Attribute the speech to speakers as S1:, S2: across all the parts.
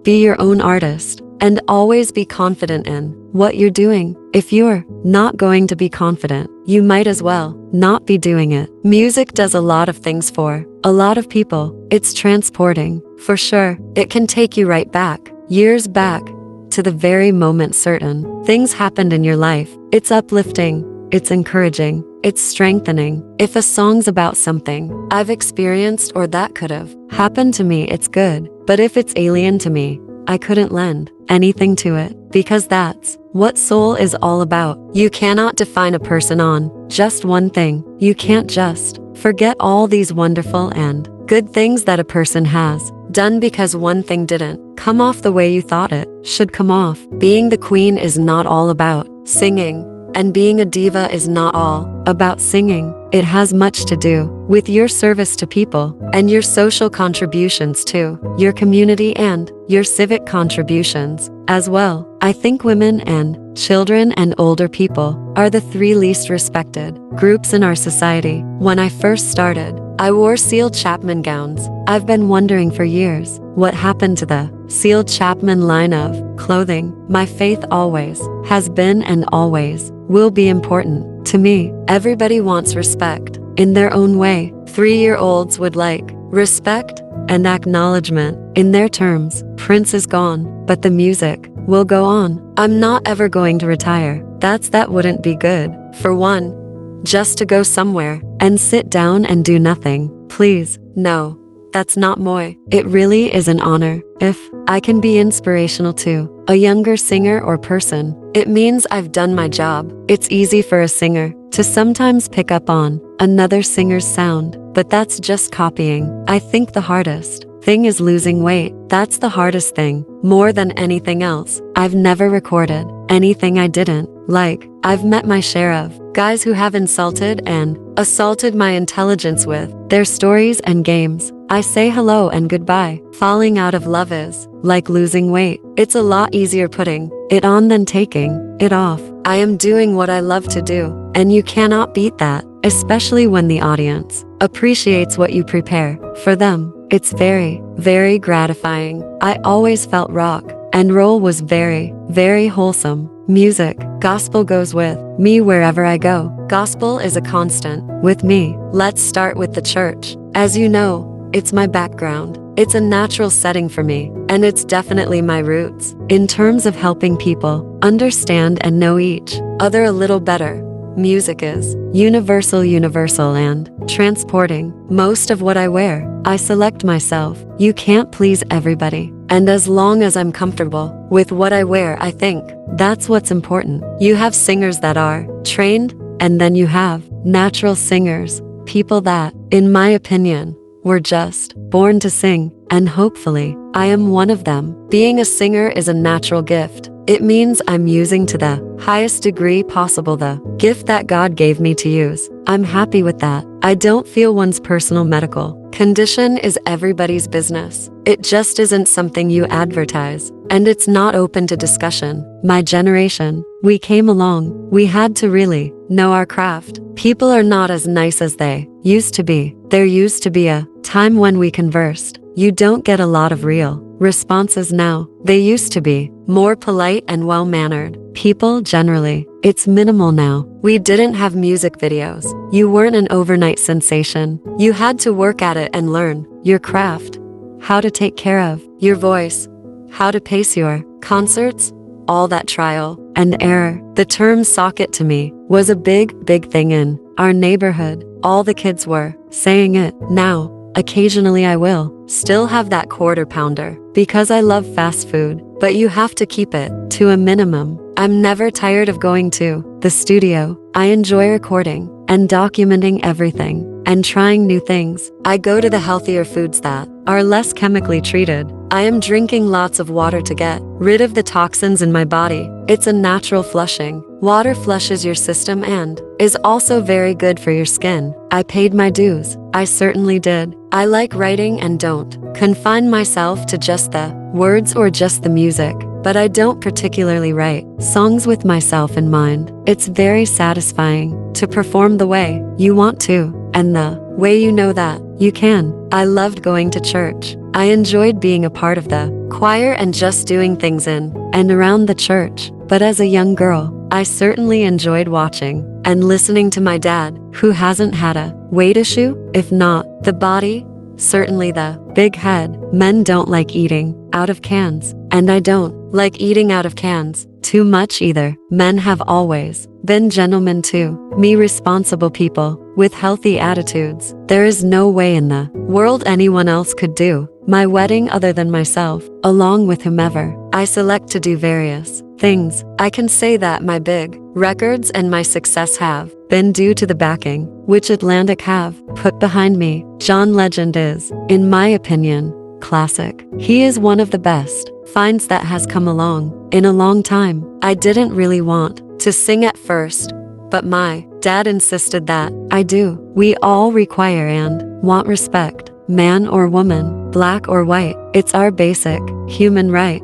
S1: Be your own artist. And always be confident in what you're doing. If you're not going to be confident, you might as well not be doing it. Music does a lot of things for a lot of people. It's transporting, for sure. It can take you right back, years back, to the very moment certain things happened in your life. It's uplifting, it's encouraging, it's strengthening. If a song's about something I've experienced or that could have happened to me, it's good. But if it's alien to me, I couldn't lend anything to it, because that's what soul is all about. You cannot define a person on just one thing. You can't just forget all these wonderful and good things that a person has done because one thing didn't come off the way you thought it should come off. Being the queen is not all about singing, and being a diva is not all about singing. It has much to do with your service to people and your social contributions to your community and your civic contributions as well. I think women and children and older people are the three least respected groups in our society. When I first started, I wore sealed Chapman gowns. I've been wondering for years what happened to the sealed Chapman line of clothing. My faith always has been and always will be important to me. Everybody wants respect in their own way. 3-year-olds would like respect and acknowledgement in their terms. Prince is gone, but the music will go on. I'm not ever going to retire. That wouldn't be good. For one, just to go somewhere and sit down and do nothing. Please, no. That's not moi. It really is an honor if I can be inspirational to a younger singer or person. It means I've done my job. It's easy for a singer to sometimes pick up on another singer's sound, but that's just copying. I think the hardest thing is losing weight. That's the hardest thing, more than anything else. I've never recorded anything I didn't like. I've met my share of guys who have insulted and assaulted my intelligence with their stories and games. I say hello and goodbye. Falling out of love is like losing weight. It's a lot easier putting it on than taking it off. I am doing what I love to do, and you cannot beat that, especially when the audience appreciates what you prepare for them. It's very, very gratifying. I always felt rock and roll was very, very wholesome. Music, gospel goes with me wherever I go. Gospel is a constant with me. Let's start with the church. As you know, it's my background. It's a natural setting for me, and it's definitely my roots. In terms of helping people understand and know each other a little better, music is universal and transporting. Most of what I wear, I select myself. You can't please everybody. And as long as I'm comfortable with what I wear, I think that's what's important. You have singers that are trained, and then you have natural singers, people that, in my opinion, were just born to sing, and hopefully, I am one of them. Being a singer is a natural gift. It means I'm using to the highest degree possible the gift that God gave me to use. I'm happy with that. I don't feel one's personal medical condition is everybody's business. It just isn't something you advertise, and it's not open to discussion. My generation, we came along. We had to really know our craft. People are not as nice as they used to be. There used to be a time when we conversed. You don't get a lot of real responses now. They used to be more polite and well-mannered people generally. It's minimal now. We didn't have music videos. You weren't an overnight sensation. You had to work at it and learn your craft, how to take care of your voice, how to pace your concerts, all that trial and error. The term socket to me was a big thing in our neighborhood. All the kids were saying it. Now, occasionally I will still have that quarter pounder because I love fast food, but you have to keep it to a minimum. I'm never tired of going to the studio. I enjoy recording and documenting everything and trying new things. I go to the healthier foods that are less chemically treated. I am drinking lots of water to get rid of the toxins in my body. It's a natural flushing. Water flushes your system and is also very good for your skin. I paid my dues. I certainly did. I like writing and don't confine myself to just the words or just the music, but I don't particularly write songs with myself in mind. It's very satisfying to perform the way you want to and the way you know that you can. I loved going to church. I enjoyed being a part of the choir and just doing things in and around the church. But as a young girl, I certainly enjoyed watching and listening to my dad, who hasn't had a weight issue, if not the body, certainly the big head. Men don't like eating out of cans, and I don't like eating out of cans too much either. Men have always been gentlemen to me, responsible people with healthy attitudes. There is no way in the world anyone else could do my wedding other than myself, along with whomever I select to do various things. I can say that my big records and my success have been due to the backing which Atlantic have put behind me. John Legend is, in my opinion, classic. He is one of the best finds that has come along in a long time. I didn't really want to sing at first, but my dad insisted that I do. We all require and want respect, man or woman, black or white. It's our basic human right.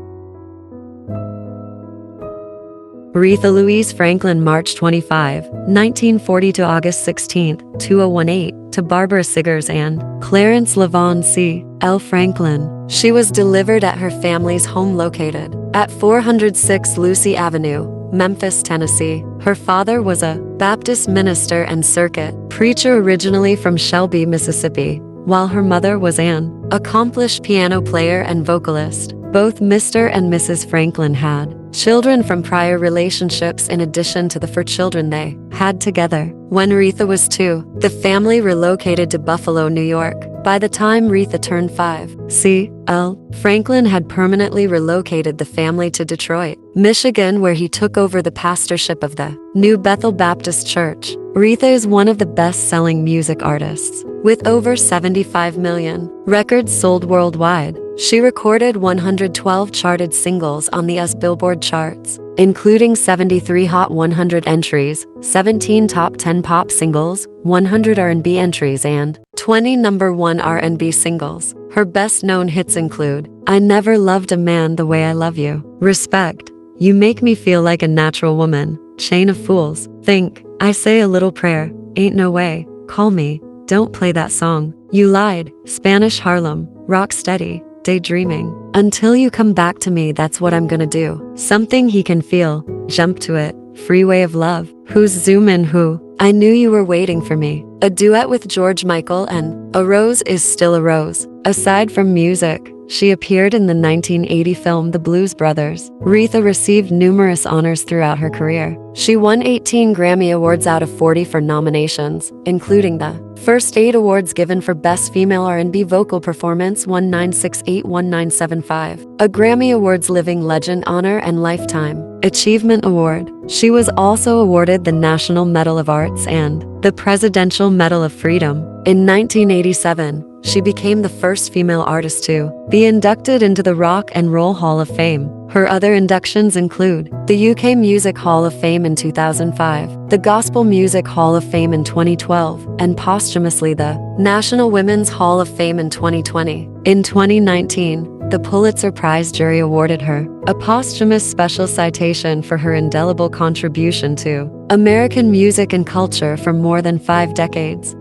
S1: Aretha Louise Franklin, March 25, 1940 to August 16, 2018, to Barbara Siggers and Clarence Levon C. L. Franklin. She was delivered at her family's home located at 406 Lucy Avenue, Memphis, Tennessee. Her father was a Baptist minister and circuit preacher originally from Shelby, Mississippi, while her mother was an accomplished piano player and vocalist. Both Mr. and Mrs. Franklin had children from prior relationships in addition to the 4 children they had together. When Aretha was 2, the family relocated to Buffalo, New York. By the time Aretha turned 5, C.L. Franklin had permanently relocated the family to Detroit, Michigan, where he took over the pastorship of the New Bethel Baptist Church. Aretha is one of the best-selling music artists, with over 75 million records sold worldwide. She recorded 112 charted singles on the US Billboard charts, including 73 Hot 100 entries, 17 top 10 pop singles, 100 R&B entries, and 20 number 1 R&B singles. Her best-known hits include I Never Loved a Man the Way I Love You, Respect, You Make Me Feel Like a Natural Woman, Chain of Fools, Think, I Say a Little Prayer, Ain't No Way, Call Me, Don't Play That Song, You Lied, Spanish Harlem, Rock Steady, Daydreaming, Until You Come Back to Me, That's What I'm Gonna Do, Something He Can Feel, Jump to It, Freeway of Love, Who's Zoom In Who, I Knew You Were Waiting for Me, a duet with George Michael, and A Rose Is Still a Rose. Aside from music, she appeared in the 1980 film The Blues Brothers. Aretha received numerous honors throughout her career. She won 18 Grammy Awards out of 40 for nominations, including the first 8 awards given for Best Female R&B Vocal Performance 1968-1975, a Grammy Awards Living Legend Honor and Lifetime Achievement Award. She was also awarded the National Medal of Arts and the Presidential Medal of Freedom. In 1987, she became the first female artist to be inducted into the Rock and Roll Hall of Fame. Her other inductions include the UK Music Hall of Fame in 2005, the Gospel Music Hall of Fame in 2012, and posthumously the National Women's Hall of Fame in 2020. In 2019, the Pulitzer Prize jury awarded her a posthumous special citation for her indelible contribution to American music and culture for more than 5 decades.